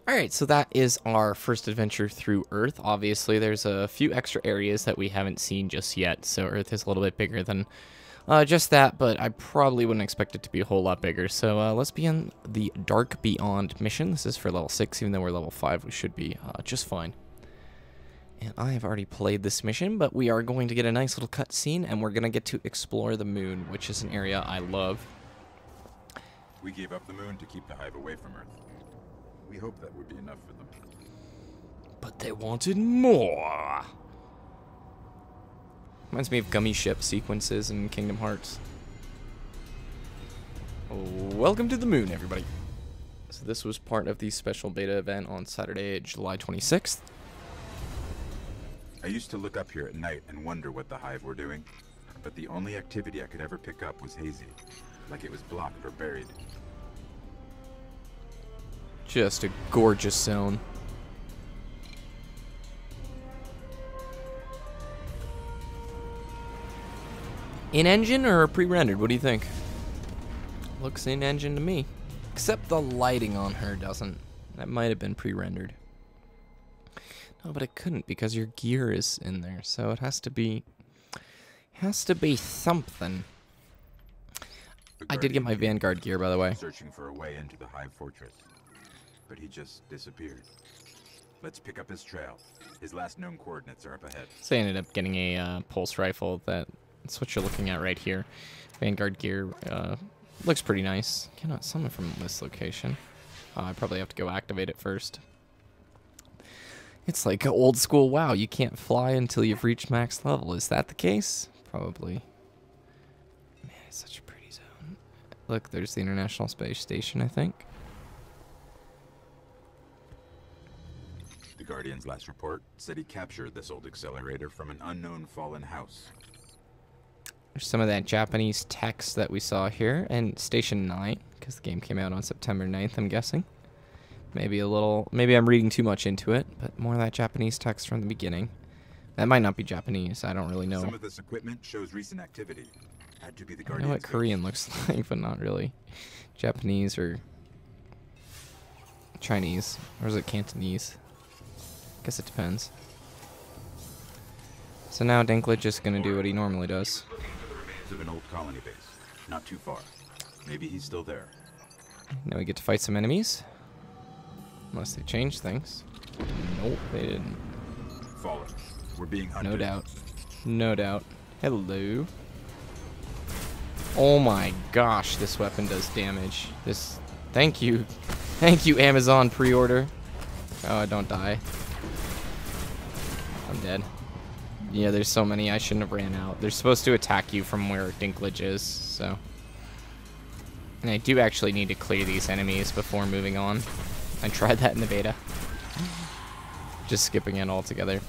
Alright, so that is our first adventure through Earth. Obviously, there's a few extra areas that we haven't seen just yet, so Earth is a little bit bigger than just that, but I probably wouldn't expect it to be a whole lot bigger. So let's begin the Dark Beyond mission. This is for level 6, even though we're level 5, we should be just fine. And I have already played this mission, but we are going to get a nice little cutscene, and we're going to get to explore the moon, which is an area I love. We gave up the moon to keep the Hive away from Earth. We hoped that would be enough for them. But they wanted more. Reminds me of gummy ship sequences in Kingdom Hearts. Welcome to the moon, everybody. So this was part of the special beta event on Saturday, July 26th. I used to look up here at night and wonder what the Hive were doing, but the only activity I could ever pick up was hazy, like it was blocked or buried. Just a gorgeous zone. In-engine or pre-rendered? What do you think? Looks in-engine to me. Except the lighting on her doesn't. That might have been pre-rendered. No, but it couldn't because your gear is in there, so it has to be something. I did get my Vanguard gear, by the way. Searching for a way into the Hive fortress, but he just disappeared. Let's pick up his trail. His last known coordinates are up ahead. So I ended up getting a pulse rifle. That's what you're looking at right here. Vanguard gear looks pretty nice. Cannot summon from this location. I probably have to go activate it first. It's like old school WoW. You can't fly until you've reached max level. Is that the case? Probably. Man, it's such a pretty zone. Look, there's the International Space Station, I think. The Guardian's last report said he captured this old accelerator from an unknown fallen house. There's some of that Japanese text that we saw here, and Station 9, because the game came out on September 9th, I'm guessing. Maybe I'm reading too much into it, but more of that Japanese text from the beginning. That might not be Japanese, I don't really know. Some of this equipment shows recent activity. Had to be the I Guardian's know what Korean looks like, but not really. Japanese or Chinese, or is it Cantonese? Guess it depends. So now Dinklage is going to do what he normally does. Of an old colony base, not too far. Maybe he's still there. Now we get to fight some enemies. Unless they change things. Nope, they didn't. Fallen. We're being hunted. No doubt. No doubt. Hello. Oh my gosh, this weapon does damage. Thank you. Thank you, Amazon pre-order. Oh, don't die. I'm dead. Yeah, there's so many, I shouldn't have ran out. They're supposed to attack you from where Dinklage is, so. And I do actually need to clear these enemies before moving on. I tried that in the beta. Just skipping it altogether.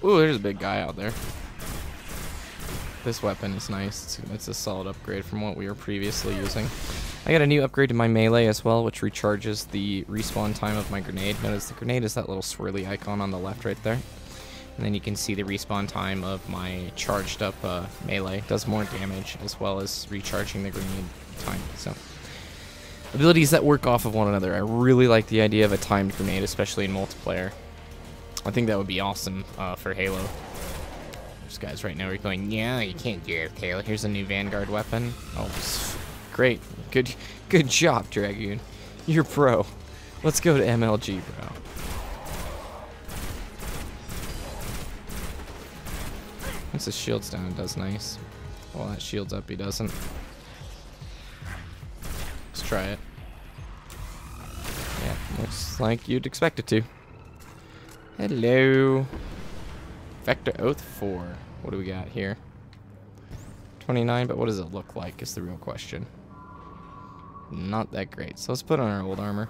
Ooh, there's a big guy out there. This weapon is nice. It's a solid upgrade from what we were previously using. I got a new upgrade to my melee as well, which recharges the respawn time of my grenade. Notice the grenade is that little swirly icon on the left right there. And then you can see the respawn time of my charged up melee. It does more damage as well as recharging the grenade time. So abilities that work off of one another. I really like the idea of a timed grenade, especially in multiplayer. I think that would be awesome for Halo. There's guys right now are going, yeah, you can't do it, Halo. Here's a new Vanguard weapon. Oh, great. Good job, Dragoon. You're pro. Let's go to MLG, bro. Once his shield's down, it does nice. While that shield's up, he doesn't. Let's try it. Yeah, looks like you'd expect it to. Hello. Vector Oath 4. What do we got here? 29, but what does it look like is the real question. Not that great. So let's put on our old armor.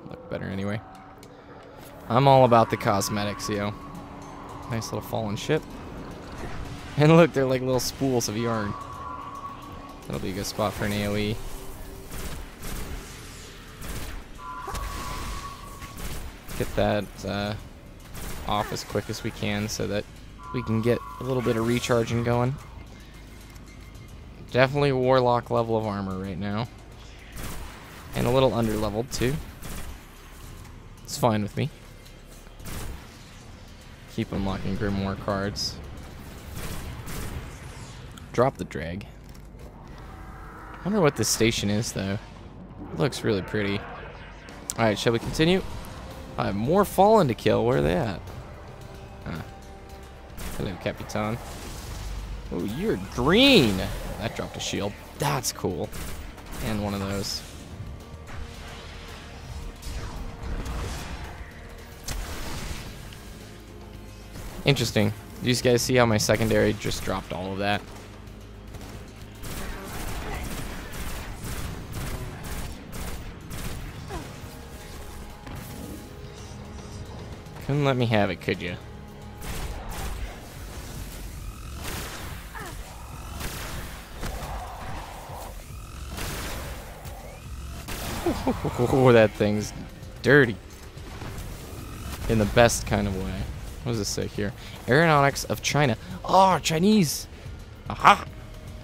Look better anyway. I'm all about the cosmetics, yo. Nice little fallen ship. And look, they're like little spools of yarn. That'll be a good spot for an AoE. Get that off as quick as we can so that we can get a little bit of recharging going. Definitely Warlock level of armor right now. And a little under leveled too. It's fine with me. Keep unlocking Grimoire cards. Drop the drag. I wonder what this station is, though. It looks really pretty. Alright, shall we continue? I have more Fallen to kill. Where are they at? Hello, Capitan. Oh, you're green! That dropped a shield. That's cool. And one of those. Interesting. Do you guys see how my secondary just dropped all of that? Couldn't let me have it, could you? Oh, that thing's dirty. In the best kind of way. What does this say here? Aeronautics of China. Oh, Chinese! Aha!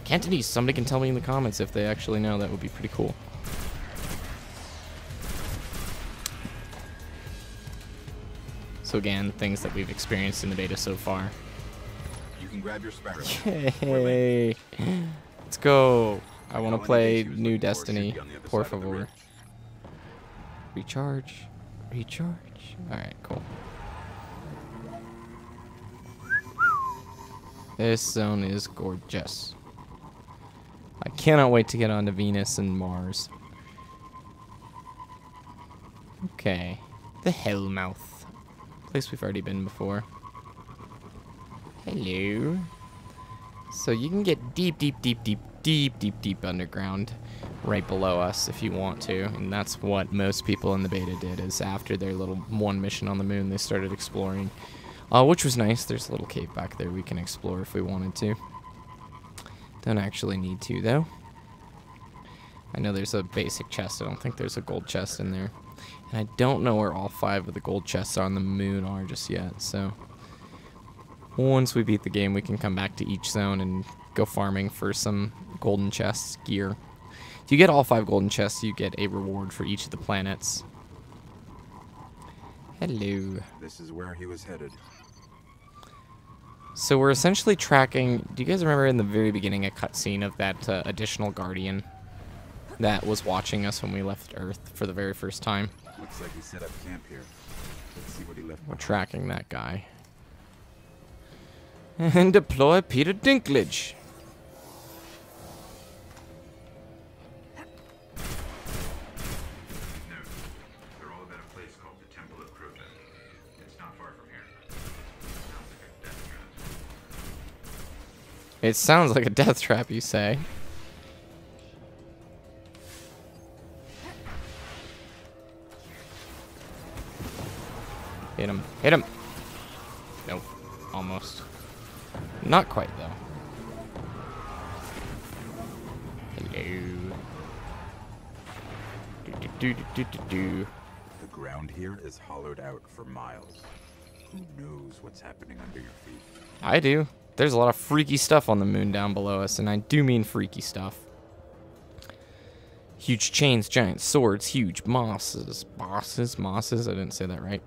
Cantonese. Somebody can tell me in the comments if they actually know. That would be pretty cool. So again, things that we've experienced in the beta so far. You can grab your sparrow. Yay! Let's go. I want to play new Destiny. Por favor. Recharge. Recharge. Alright, cool. This zone is gorgeous. I cannot wait to get onto Venus and Mars. Okay. The Hellmouth. Place we've already been before. Hello. So you can get deep underground right below us if you want to, and that's what most people in the beta did. Is after their little one mission on the moon, they started exploring, which was nice. There's a little cave back there we can explore if we wanted to. Don't actually need to though. I know there's a basic chest. I don't think there's a gold chest in there, and I don't know where all 5 of the gold chests on the moon are just yet. So once we beat the game, we can come back to each zone and go farming for some golden chests gear. If you get all 5 golden chests, you get a reward for each of the planets. Hello. This is where he was headed. So we're essentially tracking. Do you guys remember in the very beginning a cutscene of that additional guardian that was watching us when we left Earth for the very first time? Looks like he set up camp here. Let's see what he left We're behind. tracking that guy. And deploy Peter Dinklage. They're all about a place called the Temple of Crota. It's not far from here. It sounds like a death trap, you say. Hit him. Hit him. Nope. Almost. Not quite, though. Hello. Do. The ground here is hollowed out for miles. Who knows what's happening under your feet? I do. There's a lot of freaky stuff on the moon down below us, and I do mean freaky stuff. Huge chains, giant swords, huge mosses. Mosses? I didn't say that right.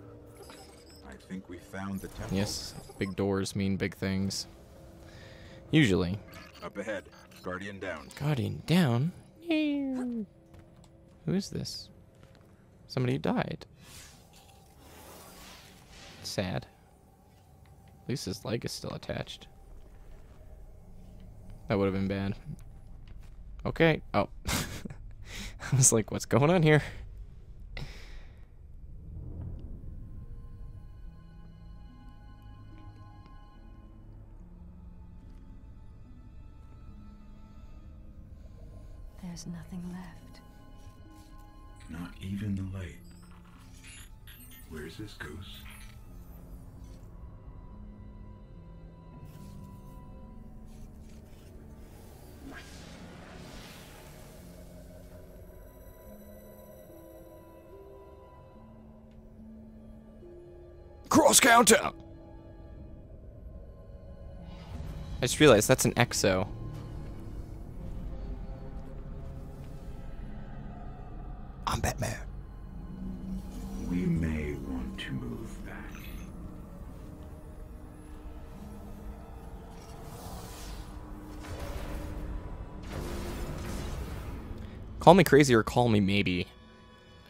I think we found the temple. Yes, big doors mean big things. Usually. Up ahead. Guardian down. Guardian down? Who is this? Somebody who died. Sad. At least his leg is still attached. That would have been bad. Okay. Oh. I was like, what's going on here? There's nothing left. Not even the light. Where's this goose? Cross counter! I just realized that's an exo. I'm Batman. We may move back. Call me crazy or call me maybe.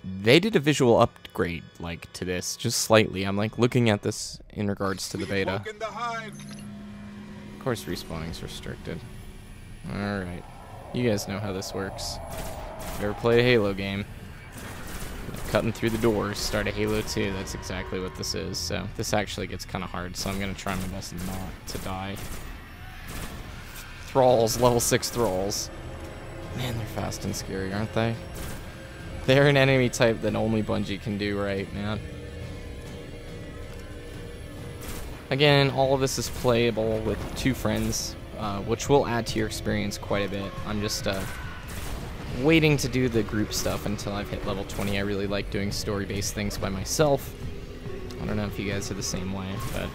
They did a visual upgrade, like, to this, just slightly. I'm, like, looking at this in regards to the beta. The hive. Of course, respawning's restricted. Alright. You guys know how this works. If you ever play a Halo game, cutting through the doors, start a Halo 2, that's exactly what this is. So, this actually gets kind of hard, so I'm going to try my best not to die. Thralls, level 6 Thralls. Man, they're fast and scary, aren't they? They're an enemy type that only Bungie can do right, man. Again, all of this is playable with 2 friends, which will add to your experience quite a bit. I'm just waiting to do the group stuff until I've hit level 20. I really like doing story-based things by myself. I don't know if you guys are the same way, but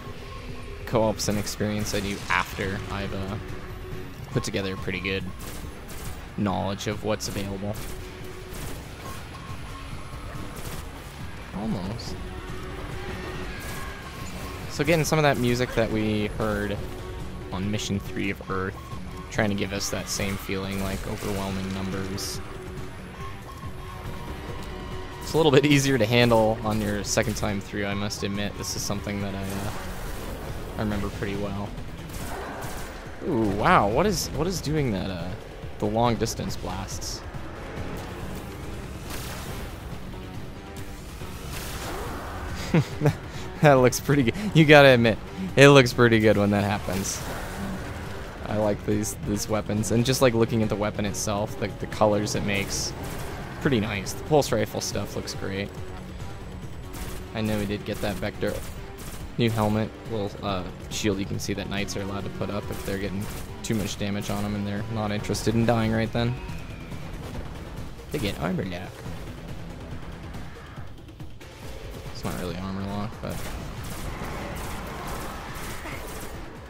co-op's an experience I do after I've put together a pretty good knowledge of what's available. Almost. So getting some of that music that we heard on Mission 3 of Earth, trying to give us that same feeling, like overwhelming numbers. It's a little bit easier to handle on your second time through, I must admit. This is something that I remember pretty well. Ooh, wow, what is doing that, the long distance blasts? That looks pretty good. You gotta admit, it looks pretty good when that happens. I like these weapons, and just like looking at the weapon itself, the colors it makes, pretty nice. The pulse rifle stuff looks great. I know we did get that Vector new helmet, little shield you can see that knights are allowed to put up if they're getting too much damage on them and they're not interested in dying right then. They get armor lock. It's not really armor lock, but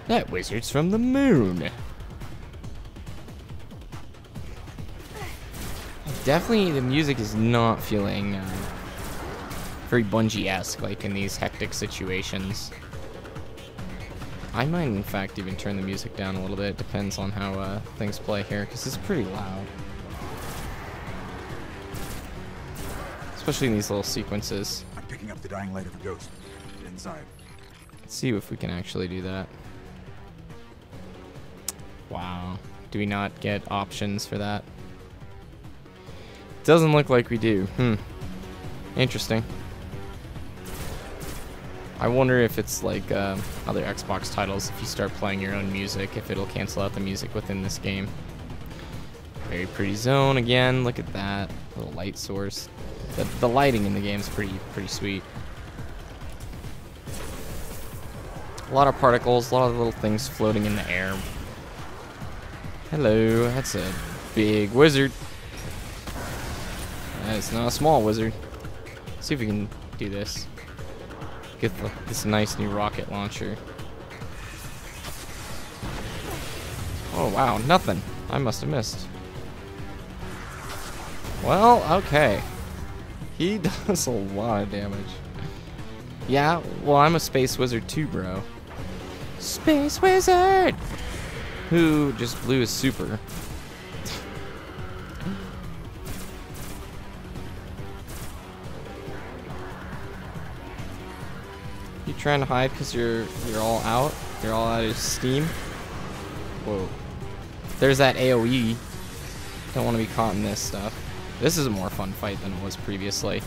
that wizard's from the moon. Definitely, the music is not feeling very Bungie-esque, like in these hectic situations. I might, in fact, even turn the music down a little bit. It depends on how things play here, because it's pretty loud. Especially in these little sequences. I'm picking up the dying light of a ghost. Inside. Let's see if we can actually do that. Wow. Do we not get options for that? Doesn't look like we do. Interesting. I wonder if it's like other Xbox titles, if you start playing your own music, if it'll cancel out the music within this game. Very pretty zone again. Look at that little light source. The lighting in the game is pretty sweet. A lot of particles, a lot of little things floating in the air. Hello, that's a big wizard. It's not a small wizard. Let's see if we can do this. Get this nice new rocket launcher. Oh wow, nothing. I must have missed. Well, okay. He does a lot of damage. Yeah, well, I'm a space wizard too, bro. Space wizard! Who just blew his super. You trying to hide because you're all out? You're all out of steam? Whoa. There's that AoE. Don't want to be caught in this stuff. This is a more fun fight than it was previously.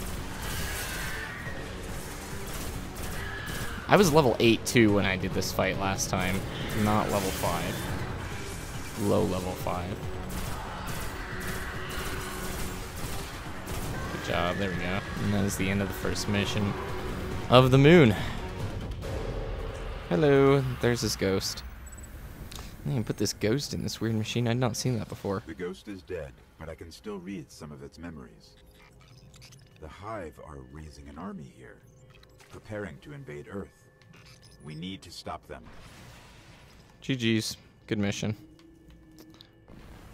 I was level 8 too when I did this fight last time. Not level 5. Low level 5. Good job, there we go. And that is the end of the first mission of the moon. Hello, there's this ghost. Man, put this ghost in this weird machine. I'd not seen that before. The ghost is dead, but I can still read some of its memories. The Hive are raising an army here, preparing to invade Earth. We need to stop them. GG's. Good mission.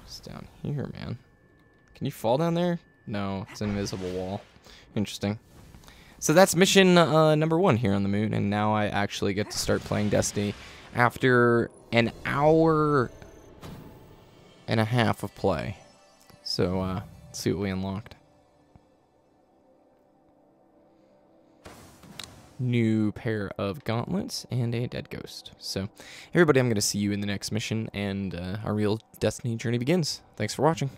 It's down here, man. Can you fall down there? No, it's an invisible wall. Interesting. So that's mission number 1 here on the moon, and now I actually get to start playing Destiny after an hour and a half of play. So, let's see what we unlocked. New pair of gauntlets and a dead ghost. So, everybody, I'm going to see you in the next mission, and our real Destiny journey begins. Thanks for watching.